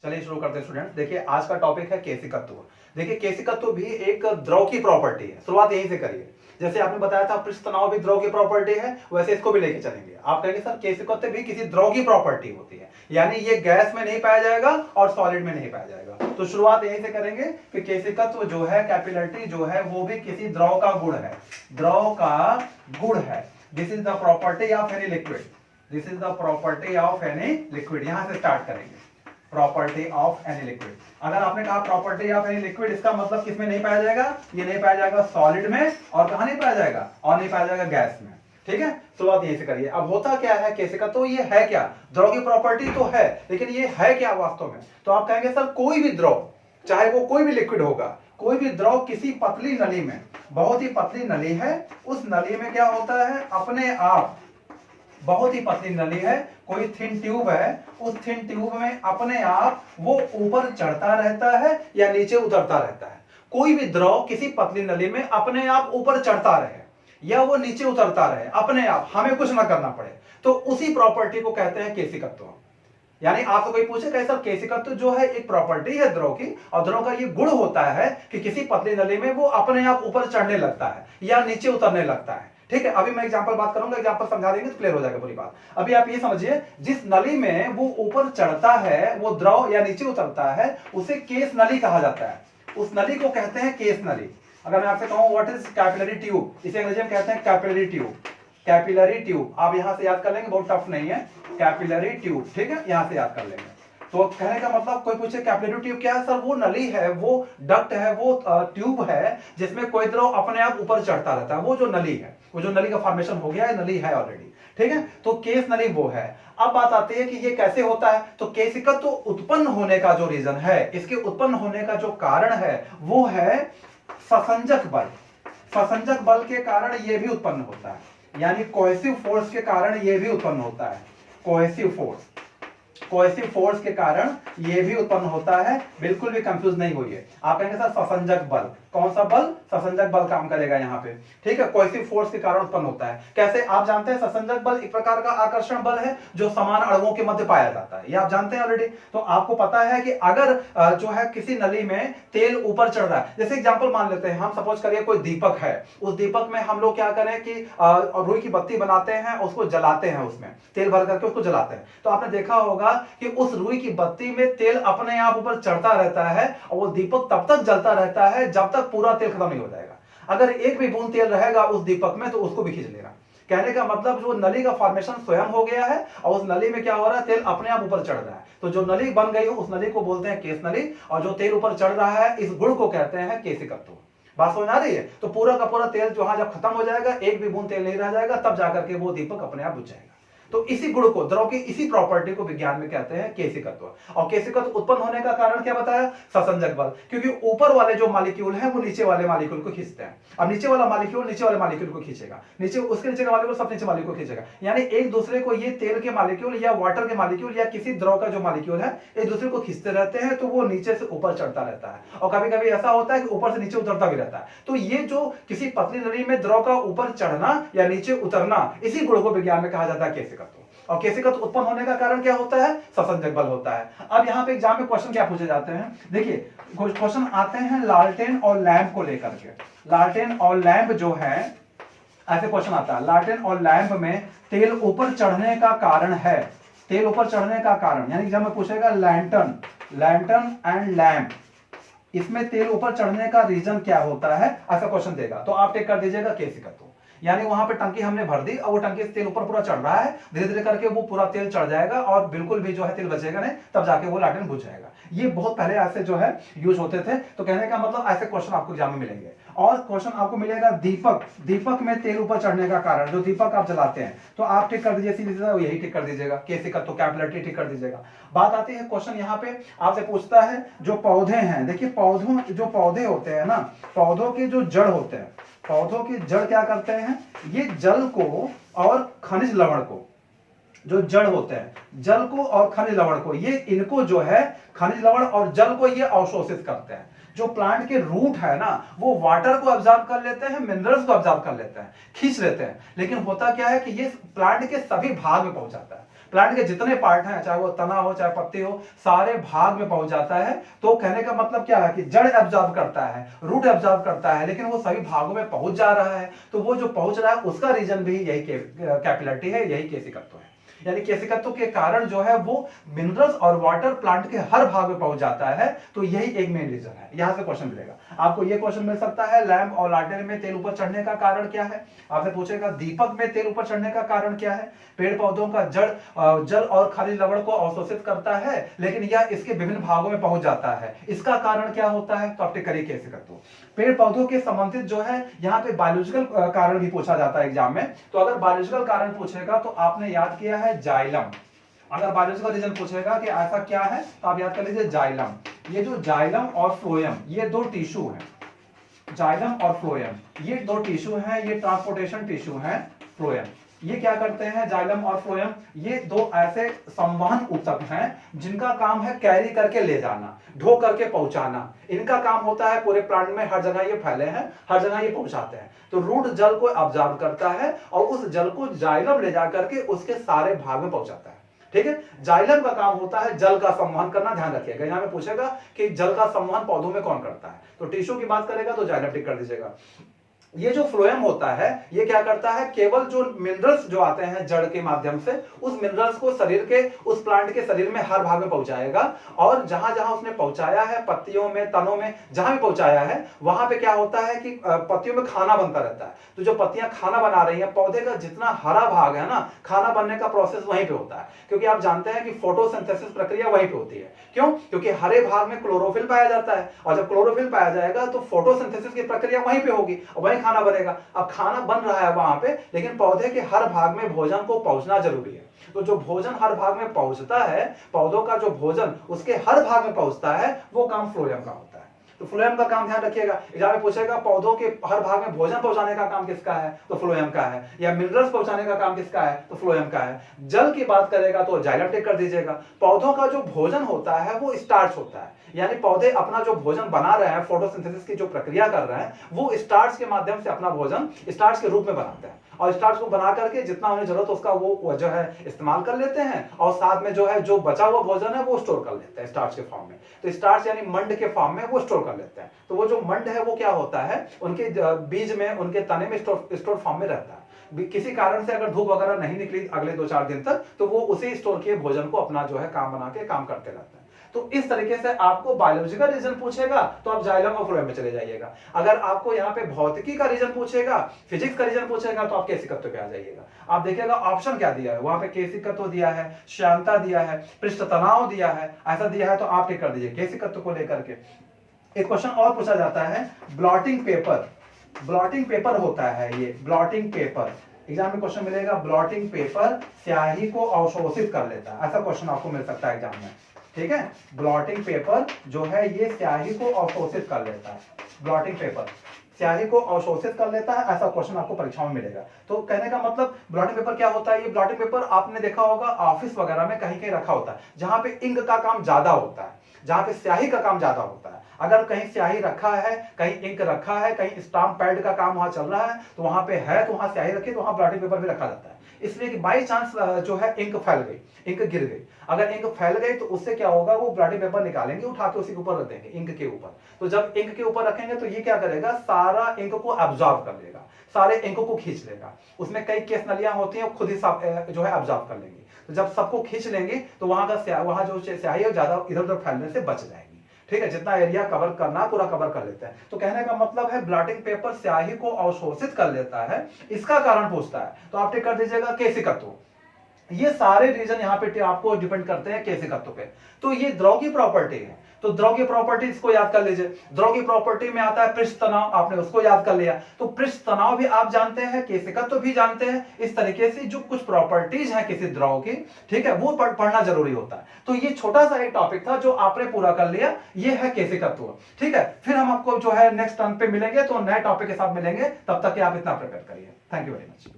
चलिए शुरू करते हैं स्टूडेंट। देखिए आज का टॉपिक है केशिकत्व। देखिए केशिकत्व भी एक द्रव की प्रॉपर्टी है। शुरुआत यहीं से करिए। जैसे आपने बताया था पृष्ठ तनाव भी द्रव की प्रॉपर्टी है, वैसे इसको भी लेके चलेंगे। आप कहेंगे सर केशिकत्व भी किसी द्रव की प्रॉपर्टी होती है, यानी ये गैस में नहीं पाया जाएगा और सॉलिड में नहीं पाया जाएगा। तो शुरुआत यहीं से करेंगे कि केशिकत्व जो है, कैपिलरिटी जो है, वो भी किसी द्रव का गुण है। द्रव का गुण है। This is the property of any liquid. This is the property of any liquid. यहां से स्टार्ट करेंगे। Property of any liquid. अगर आपने कहा प्रॉपर्टी ऑफ एनी लिक्विड, इसका मतलब किसमें नहीं पाया जाएगा? ये नहीं पाया जाएगा सॉलिड में, और कहां नहीं पाया जाएगा? और नहीं पाया जाएगा गैस में। ठीक है, शुरुआत यहीं से करिए। अब होता क्या है केशिका? तो ये है क्या? द्रव की प्रॉपर्टी तो है, लेकिन ये है क्या वास्तव में? तो आप कहेंगे सर कोई भी द्रव, चाहे वो कोई भी लिक्विड होगा, कोई भी द्रव किसी पतली नली में, बहुत ही पतली नली है, उस नली में क्या होता है? अपने आप, बहुत ही पतली नली है, कोई थिन ट्यूब है, उस थिन ट्यूब में अपने आप वो ऊपर चढ़ता रहता है या नीचे उतरता रहता है। कोई भी द्रव किसी पतली नली में अपने आप ऊपर चढ़ता रहे या वो नीचे उतरता रहे अपने आप, हमें कुछ ना करना पड़े, तो उसी प्रॉपर्टी को कहते हैं केशिकत्व। यानी आपको कोई पूछे कि सर केशिकत्व जो है एक प्रॉपर्टी है द्रव की, और द्रव का ये गुण होता है कि किसी पतली नली में वो अपने आप ऊपर चढ़ने लगता है या नीचे उतरने लगता है। ठीक है, अभी मैं एग्जांपल बात करूंगा, एग्जांपल समझा देंगे तो क्लियर हो जाएगा पूरी बात। अभी आप ये समझिए, जिस नली में वो ऊपर चढ़ता है, वो द्रव या नीचे उतरता है, उसे केस नली कहा जाता है। उस नली को कहते हैं केस नली। अगर मैं आपसे कहूं व्हाट इज कैपिलरी ट्यूब, इसे अंग्रेजी में कहते हैं कैपिलरी ट्यूब। कैपिलरी ट्यूब आप यहां से याद कर लेंगे, बहुत टफ नहीं है। कैपिलरी ट्यूब, ठीक है, यहां से याद कर लेंगे। तो कहने का मतलब, कोई पूछे कैपिलरी ट्यूब क्या है? सर वो नली है, वो डक्ट है, वो ट्यूब है जिसमें कोई द्रव अपने आप ऊपर चढ़ता रहता है। वो जो नली है, वो जो नली का फॉर्मेशन हो गया है, नली है ऑलरेडी। ठीक है, तो केस नली वो है। अब बात आती है कि ये कैसे होता है। तो केशिकत्व तो उत्पन्न होने का जो रीजन है, इसके उत्पन्न होने का जो कारण है, वो है ससंजक बल। ससंजक बल के कारण ये भी उत्पन्न होता है, यानी कोहेसिव फोर्स के कारण ये भी उत्पन्न होता है। कोहेसिव फोर्स, कोहेसिव फोर्स के कारण ये भी उत्पन्न होता है। बिल्कुल भी कंफ्यूज नहीं होइए। आप कहेंगे सर ससंजक बल, कौन सा बल? ससंजक बल काम करेगा यहाँ पे। ठीक है, कोहेसिव फोर्स के कारण उत्पन्न होता है। कैसे? आप जानते हैं ससंजक बल एक प्रकार का आकर्षण बल है जो समान अणुओं के मध्य पाया जाता है, ये आप जानते हैं ऑलरेडी। तो आपको पता है कि अगर जो है किसी नली में तेल ऊपर चढ़ रहा है, जैसे एग्जांपल मान लेते हैं, हम सपोज करिए कोई दीपक है, उस दीपक में हम लोग क्या करें कि रुई की बत्ती बनाते हैं, उसको जलाते हैं, उसमें तेल भर करके उसको जलाते हैं। तो आपने देखा होगा कि उस रुई की बत्ती में तेल अपने आप ऊपर चढ़ता रहता है, और वो दीपक तब तक जलता रहता है जब तक पूरा तेल खत्म नहीं हो जाएगा। अगर एक भी बूंद तेल रहेगा उस दीपक में तो उसको भी खींच लेगा। कहने का मतलब जो नली का फॉर्मेशन स्वयं हो गया है, और उस नली में क्या हो रहा है? तेल अपने आप ऊपर चढ़ रहा है। तो जो नली बन गई हो उस नली को बोलते हैं केस नली, और जो तेल ऊपर चढ़ रहा है इस गुण को कहते हैं केशिकत्व। बात समझ आ रही है? तो पूरा का पूरा तेल जो जब खत्म हो जाएगा, एक भी बूंद तेल नहीं रह जाएगा, तब जाकर के वो दीपक अपने आप बुझ जाएगा। तो इसी गुण को, द्रव की इसी प्रॉपर्टी को विज्ञान में कहते हैं केशिकत्व। और केशिकत्व उत्पन्न होने का कारण क्या बताया? ससंजक बल। क्योंकि ऊपर वाले जो मॉलिक्यूल हैं वो नीचे वाले मॉलिक्यूल को खींचते हैं। अब नीचे वाला मॉलिक्यूल नीचे वाले मॉलिक्यूल को खींचेगा, नीचे उसके नीचे का मॉलिक्यूल सब नीचे मॉलिक्यूल को खींचेगा। यानी एक दूसरे को, ये तेल के मॉलिक्यूल या वाटर के मॉलिक्यूल या किसी द्रव का जो मॉलिक्यूल है, एक दूसरे को खींचते रहते हैं, तो वो नीचे से ऊपर चढ़ता रहता है। और कभी कभी ऐसा होता है कि ऊपर से नीचे उतरता भी रहता है। तो ये जो किसी पतली नली में द्रव का ऊपर चढ़ना या नीचे उतरना, इसी गुण को विज्ञान में कहा जाता है केशिकत्व। और केशिकत्व उत्पन्न होने का कारण क्या होता है? ससंजक बल होता है। अब यहाँ पे एग्जाम में क्वेश्चन क्या पूछे जाते हैं? देखिए क्वेश्चन आते हैं लालटेन और लैंप को लेकर के। लालटेन और लैंप जो है, ऐसे क्वेश्चन आता है, लालटेन और लैंप में तेल ऊपर चढ़ने का कारण है। तेल ऊपर चढ़ने का कारण, यानी एग्जाम में पूछेगा लैंटर्न, लैंटर्न एंड लैंप, इसमें तेल ऊपर चढ़ने का रीजन क्या होता है, ऐसा क्वेश्चन देगा। तो आप टिक कर दीजिएगा केशिकत्व। यानी वहां पे टंकी हमने भर दी और वो टंकी से तेल ऊपर पूरा चढ़ रहा है, धीरे धीरे करके वो पूरा तेल चढ़ जाएगा और बिल्कुल भी जो है तेल बचेगा नहीं, तब जाके वो लालटेन बुझ जाएगा। ये बहुत पहले ऐसे जो है यूज होते थे। तो कहने का मतलब ऐसे क्वेश्चन आपको एग्जाम में मिलेंगे। और क्वेश्चन आपको मिलेगा दीपक, दीपक में तेल ऊपर चढ़ने का कारण, जो दीपक आप जलाते हैं, तो आप टिक कर दीजिए, सीधे सीधा यही टिक कर दीजिएगा, केशिकत्व कैपिलरिटी टिक कर दीजिएगा। बात आती है क्वेश्चन यहाँ पे आपसे पूछता है जो पौधे हैं, देखिए पौधों, जो पौधे होते हैं ना, पौधों के जो जड़ होते हैं, पौधों की जड़ क्या करते हैं? ये जल को और खनिज लवण को, जो जड़ होते हैं, जल को और खनिज लवण को, ये इनको जो है खनिज लवण और जल को ये अवशोषित करते हैं। जो प्लांट के रूट है ना, वो वाटर को ऑब्जर्व कर लेते हैं, मिनरल्स को ऑब्जर्व कर लेते हैं, खींच लेते हैं। लेकिन होता क्या है कि ये प्लांट के सभी भाग में पहुंच जाता है। प्लांट के जितने पार्ट हैं, चाहे वो तना हो चाहे पत्ती हो, सारे भाग में पहुंच जाता है। तो कहने का मतलब क्या है कि जड़ एब्जॉर्ब करता है, रूट एब्जॉर्ब करता है, लेकिन वो सभी भागों में पहुंच जा रहा है। तो वो जो पहुंच रहा है उसका रीजन भी यही कैपिलरिटी है, यही केसिकत्व है। यानी केसिकत्व के कारण जो है वो मिनरल्स और वाटर प्लांट के हर भाग में पहुंच जाता है। तो यही एक मेन रीजन है। यहां से क्वेश्चन मिलेगा आपको, ये क्वेश्चन मिल सकता है लैंप और लालटेन में तेल ऊपर चढ़ने का कारण क्या है। आपसे पूछेगा दीपक में तेल ऊपर चढ़ने का कारण क्या है। पेड़ पौधों का जड़ जल और खाली लवण को अवशोषित करता है, लेकिन यह इसके विभिन्न भागों में पहुंच जाता है, इसका कारण क्या होता है। तो आपने करिए केसिकत्व। पेड़ पौधों के संबंधित जो है यहाँ पे बायोलॉजिकल कारण भी पूछा जाता है एग्जाम में। तो अगर बायोलॉजिकल कारण पूछेगा तो आपने याद किया है जाइलम। अगर बायोलॉजिकल रीजन पूछेगा कि ऐसा क्या है तो आप याद कर लीजिए जाइलम। ये जो जाइलम और फ्लोएम ये दो टिश्यू हैं। जाइलम और फ्लोएम ये दो टिश्यू हैं, ये ट्रांसपोर्टेशन टिश्यू हैं। फ्लोएम ये क्या करते हैं, जाइलम और फ्लोएम ये दो ऐसे संवहन ऊतक हैं जिनका काम है कैरी करके ले जाना, ढो करके पहुंचाना। इनका काम होता है पूरे प्लांट में हर जगह ये फैले हैं, हर जगह ये पहुंचाते हैं। तो रूट जल को ऑब्जर्व करता है और उस जल को जाइलम ले जाकर के उसके सारे भाग में पहुंचाता है। ठीक है, जाइलम का काम होता है जल का संवहन करना। ध्यान रखिएगा, यहां में पूछेगा कि जल का संवहन पौधों में कौन करता है, तो टिश्यू की बात करेगा तो जाइलम टिक कर दीजिएगा। ये जो फ्लोएम होता है ये क्या करता है, केवल जो मिनरल्स जो आते हैं जड़ के माध्यम से उस मिनरल्स को शरीर के उस प्लांट के शरीर में हर भाग में पहुंचाएगा। और जहां जहां उसने पहुंचाया है, पत्तियों में, तनों में, जहां भी पहुंचाया है वहां पे क्या होता है कि पत्तियों में खाना बनता रहता है। तो जो पत्तियां खाना बना रही हैं, पौधे का जितना हरा भाग है ना, खाना बनने का प्रोसेस वहीं पे होता है। क्योंकि आप जानते हैं कि फोटोसिंथेसिस प्रक्रिया वहीं पे होती है। क्यों? क्योंकि हरे भाग में क्लोरोफिल पाया जाता है, और जब क्लोरोफिल पाया जाएगा तो फोटोसिंथेसिस की प्रक्रिया वहीं पे होगी और वहीं खाना बनेगा। अब खाना बन रहा है वहां पे, लेकिन पौधे के हर भाग में भोजन को पहुंचना जरूरी है। तो जो भोजन हर भाग में पहुंचता है, पौधों का जो भोजन उसके हर भाग में पहुंचता है, वो काम फ्लोएम का होता है। तो फ्लोएम का काम ध्यान रखिएगा, एग्जाम में पूछेगा पौधों के हर भाग में भोजन पहुंचाने का काम किसका है, तो फ्लोएम का है। या मिनरल्स पहुंचाने का काम किसका है, तो फ्लोएम का है। जल की बात करेगा तो जाइलम टिक कर दीजिएगा। पौधों का जो भोजन होता है वो स्टार्च होता है, यानी पौधे अपना जो भोजन बना रहे हैं, फोटोसिंथेसिस की जो प्रक्रिया कर रहे हैं, वो स्टार्च के माध्यम से अपना भोजन स्टार्च के रूप में बनाते हैं। और स्टार्च को बना करके जितना उन्हें जरूरत है उसका वो जो है इस्तेमाल कर लेते हैं, और साथ में जो है जो बचा हुआ भोजन है वो स्टोर कर लेते हैं स्टार्च के फॉर्म में। तो स्टार्च यानी मंड के फॉर्म में वो स्टोर कर लेते हैं। तो वो जो मंड है वो क्या होता है, उनके बीज में, उनके तने में स्टोर फॉर्म में रहता है। किसी कारण से अगर धूप वगैरह नहीं निकली अगले 2-4 दिन तक, तो वो उसी स्टोर किए भोजन को अपना जो है काम बना के काम करते रहते हैं। तो इस तरीके से आपको बायोलॉजिकल रीजन पूछेगा तो आप जाइलम और फ्लोएम में चले जाइएगा। अगर आपको यहाँ पे भौतिकी का रीजन पूछेगा, फिजिक्स का रीजन पूछेगा, तो आप केसिकत्व पे आ जाइएगा। आप देखिएगा ऑप्शन क्या दिया है, वहां पे केसिकत्व दिया है, श्यानता दिया है, पृष्ठ तनाव दिया है, ऐसा दिया है तो आप टिक कर दीजिए केसिकत्व को लेकर के। एक क्वेश्चन और पूछा जाता है, ब्लॉटिंग पेपर। ब्लॉटिंग पेपर होता है ये, ब्लॉटिंग पेपर एग्जाम में क्वेश्चन मिलेगा। ब्लॉटिंग पेपर स्याही को अवशोषित कर लेता है, ऐसा क्वेश्चन आपको मिल सकता है एग्जाम में। ठीक है, ब्लॉटिंग पेपर जो है ये स्याही को अवशोषित कर लेता है। ब्लॉटिंग पेपर स्याही को अवशोषित कर लेता है, ऐसा क्वेश्चन आपको परीक्षाओं में मिलेगा। तो कहने का मतलब ब्लॉटिंग पेपर क्या होता है, ये ब्लॉटिंग पेपर आपने देखा होगा ऑफिस वगैरह में कहीं कहीं रखा होता है, जहां पे इंक का काम ज्यादा होता है, जहां पे स्याही का काम ज्यादा होता है। अगर कहीं स्याही रखा है, कहीं इंक रखा है, कहीं स्टाम्प पैड का काम वहां चल रहा है, तो वहां पे है तो वहां स्याही रखी, तो वहां ब्लॉटिंग पेपर भी रखा जाता है। इसलिए कि बाई चांस जो है इंक फैल गई, इंक गिर गई, अगर इंक फैल गई तो उससे क्या होगा, वो ब्लॉटिंग पेपर निकालेंगे, उठा के उसी के ऊपर रख देंगे, इंक के ऊपर। तो जब इंक के ऊपर रखेंगे तो ये क्या करेगा, सारा इंक को एब्जॉर्ब कर लेगा, सारे इंक को खींच लेगा। उसमें कई केस नलियां होती हैं, खुद ही जो है एब्जॉर्ब कर लेंगी। तो जब सबको खींच लेंगे तो वहां जो स्याही है ज्यादा इधर उधर फैलने से बच जाएगी। ठीक है, जितना एरिया कवर करना पूरा कवर कर लेते हैं। तो कहने का मतलब है ब्लॉटिंग पेपर स्याही को अवशोषित कर लेता है, इसका कारण पूछता है तो आप टिक कर दीजिएगा केसिकत्व। ये सारे रीजन यहाँ पे आपको डिपेंड करते हैं केसिकत्व पे। तो ये द्रव की प्रॉपर्टी है, तो द्रव की प्रॉपर्टी इसको याद कर लीजिए। द्रव की प्रॉपर्टी में आता है पृष्ठ तनाव, आपने उसको याद कर लिया। तो पृष्ठ तनाव भी आप जानते हैं, केसिकत्व भी जानते हैं। इस तरीके से जो कुछ प्रॉपर्टीज हैं किसी द्रव की, ठीक है, वो पढ़ना जरूरी होता है। तो ये छोटा सा एक टॉपिक था जो आपने पूरा कर लिया, ये है केसिकत्व। ठीक है, फिर हम आपको जो है नेक्स्ट टर्न पे मिलेंगे, तो नए टॉपिक के साथ मिलेंगे। तब तक आप इतना प्रिपेयर करिए। Thank you very much.